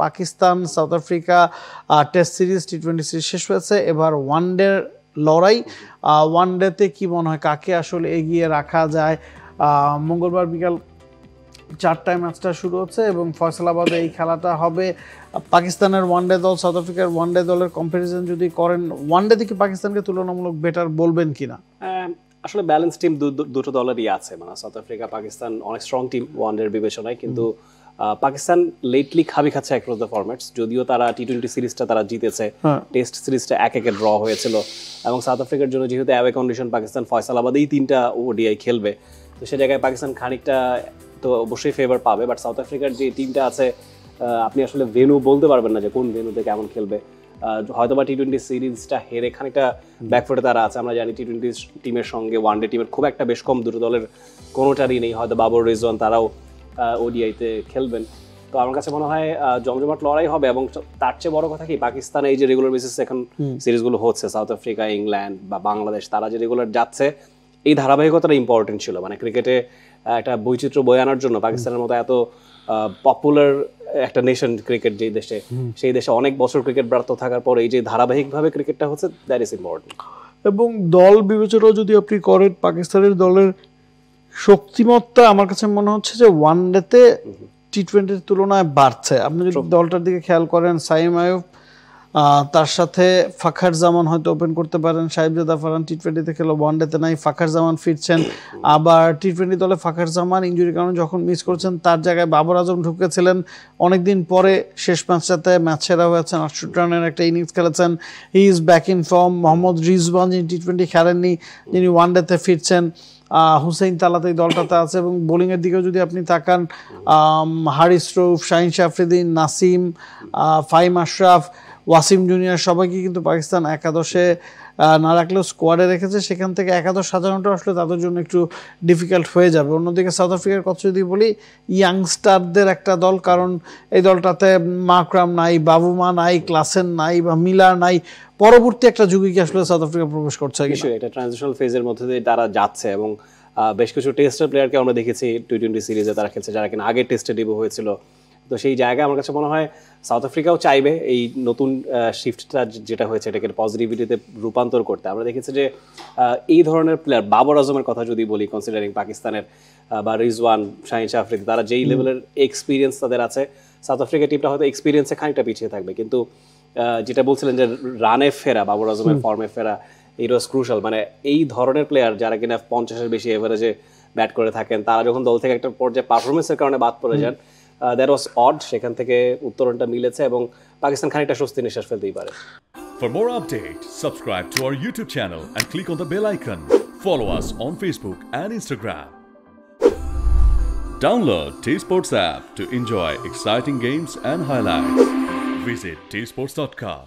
Pakistan South Africa test series টি-20 series শেষ হয়েছে, এবার ওয়ানডে লড়াই। ওয়ানডেতে কি মনে হয় কাকে আসলে এগিয়ে রাখা যায়? মঙ্গলবার বিকাল 4টায় ম্যাচটা শুরু হচ্ছে এবং ফয়সালাবাদে এই খেলাটা হবে। পাকিস্তানের ওয়ানডে দল সাউথ আফ্রিকার ওয়ানডে দলের কম্পারিজন যদি করেন, ওয়ানডে থেকে পাকিস্তানকে তুলনামূলক বেটার বলবেন কিনা? আসলে ব্যালেন্স টিম দুটো দলেরই আছে, মানে সাউথ আফ্রিকা পাকিস্তান অনেক স্ট্রং টিম ওয়ানডের বিবেচনায়, কিন্তু পাকিস্তান লেটলি খাচ্ছে অ্যাক্রস দ্য ফরম্যাটস। যদিও তারা টি-20 সিরিজটা তারা জিতেছে, টেস্ট সিরিজটা 1-1 ড্র হয়েছিল, এবং সাউথ আফ্রিকার জন্য যেহেতু অ্যাওয়ে কন্ডিশন, পাকিস্তান ফয়সালাবাদেই 3টা ওডিআই খেলবে, তো সে জায়গায় পাকিস্তান খানিকটা তো অবশ্যই ফেভার পাবে। বাট সাউথ আফ্রিকার যে টিমটা আছে, আপনি আসলে ভেন্যু বলতে পারবেন না যে কোন ভেন্যুতে কেমন খেলবে। হয়তোবা টি-20 সিরিজটা হেরে খানিকটা ব্যাকফুটে তারা আছে। আমরা জানি টি-20 টিমের সঙ্গে ওয়ানডে টিমের খুব একটা বেশ কম, দুটো দলের কোনোটারই নেই। হয়তো বাবর রিজওয়ান তারাও ওডিআইতে খেলবেন। তো আমার কাছে মনে হয় জমজমাট লড়াই হবে, এবং তার চেয়ে বড় কথা কি, পাকিস্তান এই যে রেগুলার বেসিসে এখন সিরিজগুলো হচ্ছে, সাউথ আফ্রিকা, ইংল্যান্ড বা বাংলাদেশ, তারা যে রেগুলার যাচ্ছে, এই ধারাবাহিকতাটা ইম্পর্টেন্ট ছিল। মানে ক্রিকেটে একটা বৈচিত্র্য বয়ে আনার জন্য পাকিস্তানের মতো এত পপুলার একটা নেশন ক্রিকেট যেই দেশে, সেই দেশে অনেক বছর ক্রিকেট ব্রাত্য থাকার পর এই যে ধারাবাহিকভাবে ক্রিকেটটা হচ্ছে, দ্যাট ইজ ইম্পর্টেন্ট। এবং দল বিবেচনা যদি আপনি করেন, পাকিস্তানের দলের শক্তিমত্তা আমার কাছে মনে হচ্ছে যে ওয়ানডেতে টি-20 তুলনায় বাড়ছে। আপনি যদি দলটার দিকে খেয়াল করেন, সাইম আয়ুব, তার সাথে ফাখার জামান হয়তো ওপেন করতে পারেন। সাহিবজাদা ফারহান টি-20তে খেলো, ওয়ানডেতে নাই। ফাখার জামান ফিরছেন, আবার টি-20 দলে ফাখার জামান ইনজুরির কারণে যখন মিস করছেন, তার জায়গায় বাবর আজম ঢুকেছিলেন অনেকদিন পরে। শেষ ম্যাচটাতে ম্যাচ সেরা হয়েছেন, 68 রানের একটা ইনিংস খেলেছেন। He is back in form. Mohammad Rizwan, যিনি টি-20 খেলেননি, যিনি ওয়ানডেতে ফিরছেন। হুসেইন তালাত এই দলটাতে আছে। এবং বোলিংয়ের দিকেও যদি আপনি তাকান, হারিস রউফ, শাহিন আফ্রিদি, নাসিম, ফাহিম আশরাফ, ওয়াসিম জুনিয়র, সবাইকে কিন্তু পাকিস্তান একাদশে না রাখলেও স্কোয়াডে রেখেছে। সেখান থেকে একাদশ সাজানোটা আসলে তাদের জন্য একটু ডিফিকাল্ট হয়ে যাবে। অন্যদিকে সাউথ আফ্রিকার কথা যদি বলি, ইয়াংস্টারদের একটা দল, কারণ এই দলটাতে মাকরাম নাই, বাবুমা নাই, ক্লাসেন নাই, বা মিলার নাই। পরবর্তী একটা যুগে কি আসলে সাউথ আফ্রিকা প্রবেশ করছে? এটা ট্রানজিশনাল ফেজের মধ্যে দিয়ে তারা যাচ্ছে, এবং বেশ কিছু টেস্টের প্লেয়ারকে আমরা দেখেছি টি-20 সিরিজে তারা খেলছে, যারা কিনা আগে টেস্টে ডেবিউ হয়েছিল। তো সেই জায়গায় আমার কাছে মনে হয় সাউথ আফ্রিকাও চাইবে এই নতুন শিফটটা যেটা হয়েছে, এটাকে পজিটিভিটিতে রূপান্তর করতে। আমরা দেখেছি যে এই ধরনের প্লেয়ার, বাবর আজমের কথা যদি বলি, কনসিডারিং পাকিস্তানের, বা রিজওয়ান, শাহিন আফ্রিদি, তারা যেই লেভেলের এক্সপিরিয়েন্স তাদের আছে, সাউথ আফ্রিকা টিমটা হয়তো এক্সপিরিয়েন্সে খানিকটা পিছিয়ে থাকবে, কিন্তু যেটা বলছিলেন যে রানে ফেরা, বাবর আজমের ফর্মে ফেরা, ইট ওয়াজ ক্রুশাল। মানে এই ধরনের প্লেয়ার যারা কিনা 50-এর বেশি এভারেজে ব্যাট করে থাকেন, তারা যখন দল থেকে একটা পর্যায়ে পারফরমেন্সের কারণে বাদ পড়ে যান, দ্যাট ওয়াজ অড। সেখান থেকে উত্তরণটা মিলেছে, এবং পাকিস্তান খানিকটা স্বস্তি নিঃশ্বাস ফেলতেই পারে। For more updates, subscribe to our YouTube channel and click on the bell icon. Follow us on Facebook and Instagram. Download T-Sports app to enjoy exciting games and highlights. Visit tsports.com.